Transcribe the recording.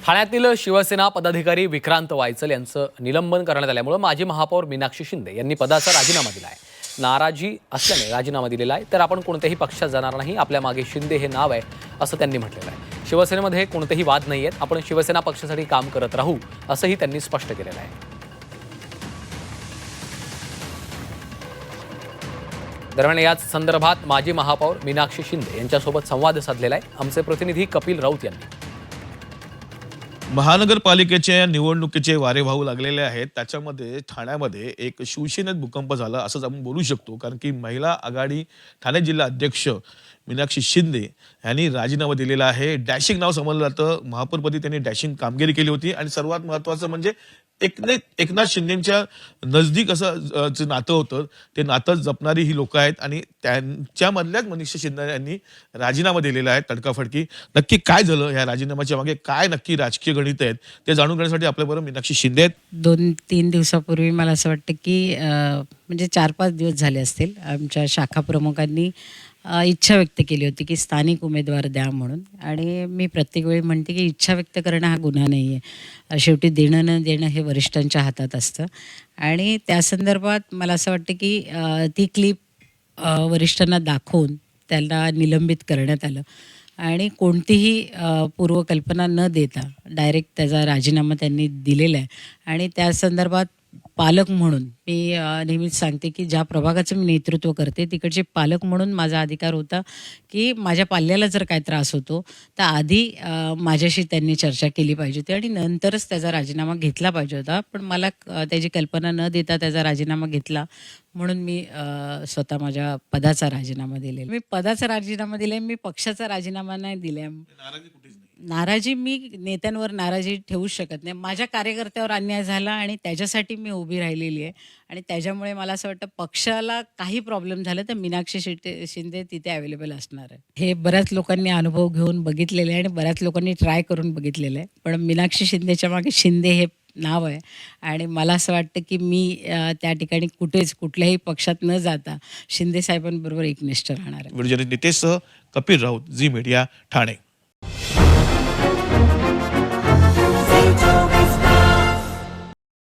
ठाण्यातील शिवसेना पदाधिकारी विक्रांत वायचल यांचं निलंबन करण्यात आल्यामुळे माजी महापौर मीनाक्षी शिंदे यांनी पदाचा राजीनामा दिला आहे। नाराजी असल्याने राजीनामा दिलेला आहे, तर आपण कोणत्याही पक्षात जाणार नाही, आपल्या मागे शिंदे हे नाव आहे असं त्यांनी म्हटलेलं आहे। शिवसेनेमध्ये कोणतेही वाद नाहीयेत, आपण शिवसेना पक्षासाठी काम करत राहू असंही त्यांनी स्पष्ट केलेलं आहे। दरम्यान याच संदर्भात माजी महापौर मीनाक्षी शिंदे यांच्यासोबत संवाद साधलेला आहे आमचे प्रतिनिधी कपिल राऊत यांनी। महानगरपालिकेच्या निवडणुकीचे वारे वाहू लागलेले आहेत। त्याच्यामध्ये ठाण्यामध्ये एक शिवसेनेत भूकंप झाला असंच आपण बोलू शकतो, कारण की महिला आघाडी ठाणे जिल्हा अध्यक्ष मीनाक्षी शिंदे यांनी राजीनामा दिलेला आहे। डॅशिंग नाव समजलं जातं, महापौरपदी त्यांनी डॅशिंग कामगिरी केली होती आणि सर्वात महत्त्वाचं म्हणजे एकनाथ शिंदेच्या नजदीक असं जे नातं होतं ते नातं जपणारी ही लोक आहेत आणि त्यांच्यामधल्याच मीनाक्षी शिंदे यांनी राजीनामा दिलेला आहे तडकाफडकी। नक्की काय झालं, ह्या राजीनाम्याच्या मागे काय नक्की राजकीय गणित आहेत ते जाणून घेण्यासाठी आपल्याबरोबर मीनाक्षी शिंदे आहेत। 2-3 दिवसापूर्वी मला असं वाटतं की म्हणजे 4-5 दिवस झाले असतील, आमच्या शाखा प्रमुखांनी इच्छा व्यक्त केली होती की स्थानिक उमेदवार द्या म्हणून। आणि मी प्रत्येक वेळी म्हणते की इच्छा व्यक्त करणं हा गुन्हा नाही आहे, शेवटी देणं न देणं हे वरिष्ठांच्या हातात असतं। आणि त्या संदर्भात मला असं वाटतं की ती क्लिप वरिष्ठांना दाखवून त्याला निलंबित करण्यात आलं आणि कोणतीही पूर्वकल्पना न देता डायरेक्ट त्याचा राजीनामा त्यांनी दिलेला आहे। आणि त्या संदर्भात पालक म्हणून मी नेहमीच सांगते की ज्या प्रभागाचं मी नेतृत्व करते तिकडचे पालक म्हणून माझा अधिकार होता की माझ्या पाल्याला जर काय त्रास होतो तर आधी माझ्याशी त्यांनी चर्चा केली पाहिजे होती आणि नंतरच त्याचा राजीनामा घेतला पाहिजे होता। पण मला त्याची कल्पना न देता त्याचा राजीनामा घेतला म्हणून मी स्वतः माझ्या पदाचा राजीनामा दिलेला। मी पदाचा राजीनामा दिलाय, मी पक्षाचा राजीनामा नाही दिलाय। नाराजी मी नेत्यांवर नाराजी ठेवूच शकत नाही। माझ्या कार्यकर्त्यावर अन्याय झाला आणि त्याच्यासाठी मी उभी राहिलेली आहे आणि त्याच्यामुळे मला असं वाटतं पक्षाला काही प्रॉब्लेम झाला तर मीनाक्षी शिंदे तिथे अवेलेबल असणार आहे। हे बऱ्याच लोकांनी अनुभव घेऊन बघितलेले आहे आणि बऱ्याच लोकांनी ट्राय करून बघितलेलं आहे, पण मीनाक्षी शिंदेच्या मागे शिंदे हे नाव आहे आणि मला असं वाटतं की मी त्या ठिकाणी कुठल्याही पक्षात न जाता शिंदे साहेबांबरोबर एकनिष्ठ राहणार आहे। व्हिडिओ जर्नलिस्ट नितेश सह कपिल राऊत, झी मीडिया, ठाणे।